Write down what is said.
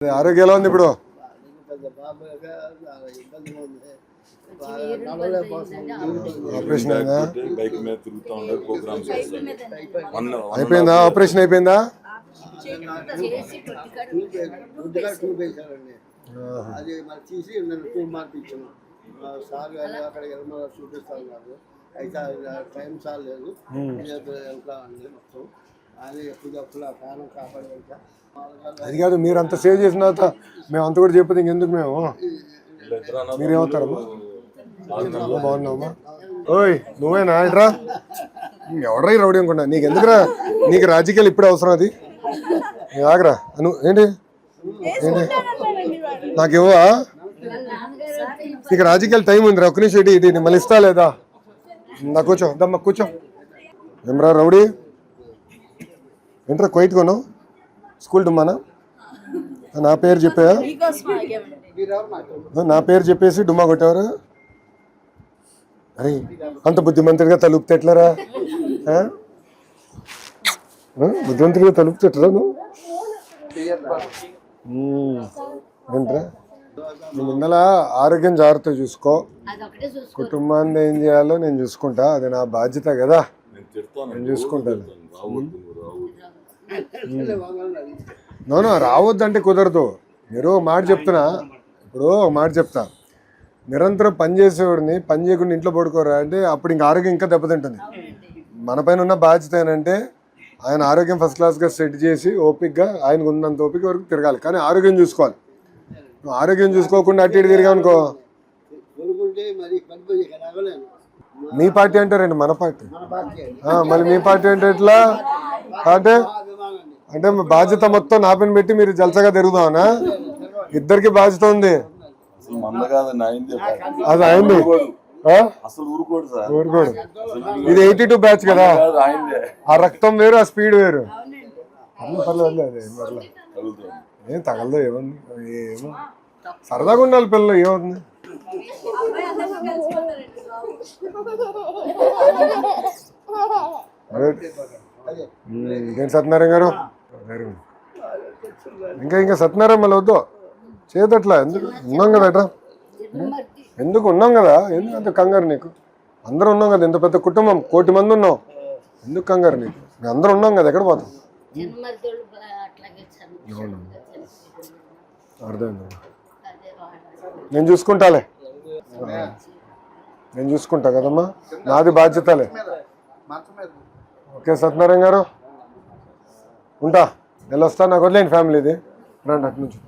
ఆరోగ్యం ఎలా ఉంది ఇప్పుడు? ఆపరేషన్ అయిపోయిందా? ఆపరేషన్ అయిపోయిందా? అది మరి తీసి టూర్ మార్పించాము సార్ గారు అక్కడికి వెళ్ళి చూపిస్తా ఉన్నారు. అయితే టైం సార్ లేదు, వెళ్తా అండి మొత్తం. అది ఎప్పుడు ఆ ప్రాణం కాపాడి వెళ్తా. అది కాదు, మీరు అంత సేవ్ చేసిన తర్వాత మేము అంత కూడా చెప్పదు ఇంకెందుకు మేము. మీరేమవుతారమ్మా? బాగున్నావమ్మా? ఓయ్ నువ్వేనా? ఇట్రా, ఎవడరా రౌడీ అనుకున్నా. నీకు ఎందుకురా? నీకు రాజకీయాలు ఇప్పుడు అవసరం? అది ఆగరా. నువ్వు ఏంటి ఏంటి నాకేవా? నీకు రాజకీయాలు టైం ఉందిరా. ఒక్క నిమిషం ఇది మళ్ళీ ఇస్తా లేదా? నా కూర్చో, దమ్మా కూర్చో. ఏమరా రౌడీ? ఏంట్రా క్వైట్ కొన్నావు? స్కూల్ డుమ్మానా? నా పేరు చెప్పా? నా పేరు చెప్పేసి డుమ్మా కొట్టేవారు? అరే అంత బుద్ధిమంతుడిగా తలుపుతే ఎట్లరా? బుద్ధిమంతుడిగా తలుపుతే ఎట్లా నువ్వు? ఏంట్రా నువ్వు ముందల ఆరోగ్యం జాగ్రత్తగా చూసుకో. కుటుంబాన్ని ఏం చేయాలో నేను చూసుకుంటా. అది నా బాధ్యత కదా, నేను చూసుకుంటాను. నోనో రావద్దంటే కుదరదు. మీరు మాట చెప్తున్నా, ఇప్పుడు మాట చెప్తా, నిరంతరం పని చేసేవాడిని పని చేయకుండా ఇంట్లో పడుకోరా అంటే అప్పుడు ఇంకా ఆరోగ్యం ఇంకా దెబ్బతింటుంది. మన పైన ఉన్న బాధ్యత ఏంటంటే ఆయన ఆరోగ్యం ఫస్ట్ క్లాస్గా సెట్ చేసి ఓపిక్గా ఆయనకు ఉన్నంత ఓపిక వరకు తిరగాలి. కానీ ఆరోగ్యం చూసుకోవాలి. నువ్వు ఆరోగ్యం చూసుకోకుండా అటు ఇటు తిరిగానుకో. మీ పార్టీ అంటారండి, మన పార్టీ. మళ్ళీ మీ పార్టీ అంటే ఎట్లా? అంటే బాధ్యత మొత్తం నా పైన పెట్టి మీరు జల్సగా తిరుగుదామనా? ఇద్దరికి బాధ్యత ఉంది. అది అయింది ఊరుకోడు. ఇది 82 బ్యాచ్ కదా, ఆ రక్తం వేరు, ఆ స్పీడ్ వేరు. పర్లేదు అదే మరలా ఏం తగలదు. ఏముంది? ఏమో సరదాగా ఉండాలి పిల్లలు. ఏమవుతుంది? ఇంకేం సత్యనారాయణ గారు? ఇంకా సత్యనారాయణ మళ్ళీ వద్దు చేదట్లా. ఎందుకు ఉన్నాం కదా అట్లా? ఎందుకు ఉన్నాం కదా? ఎందుకంత కంగారు నీకు? అందరూ ఉన్నాం కదా, ఇంత పెద్ద కుటుంబం, 1 కోటి మంది ఉన్నాం. ఎందుకు కంగారు నీకు? అందరూ ఉన్నాం కదా, ఎక్కడ పోతాం? అర్థమైంది. నేను చూసుకుంటాలే, నేను చూసుకుంటా కదమ్మా, నాది బాధ్యతలే. ఓకే సత్యనారాయణ గారు ఉంటా, వెళ్ళొస్తా. నాకు వదిలేండి ఫ్యామిలీది. రండి అటు నుంచి.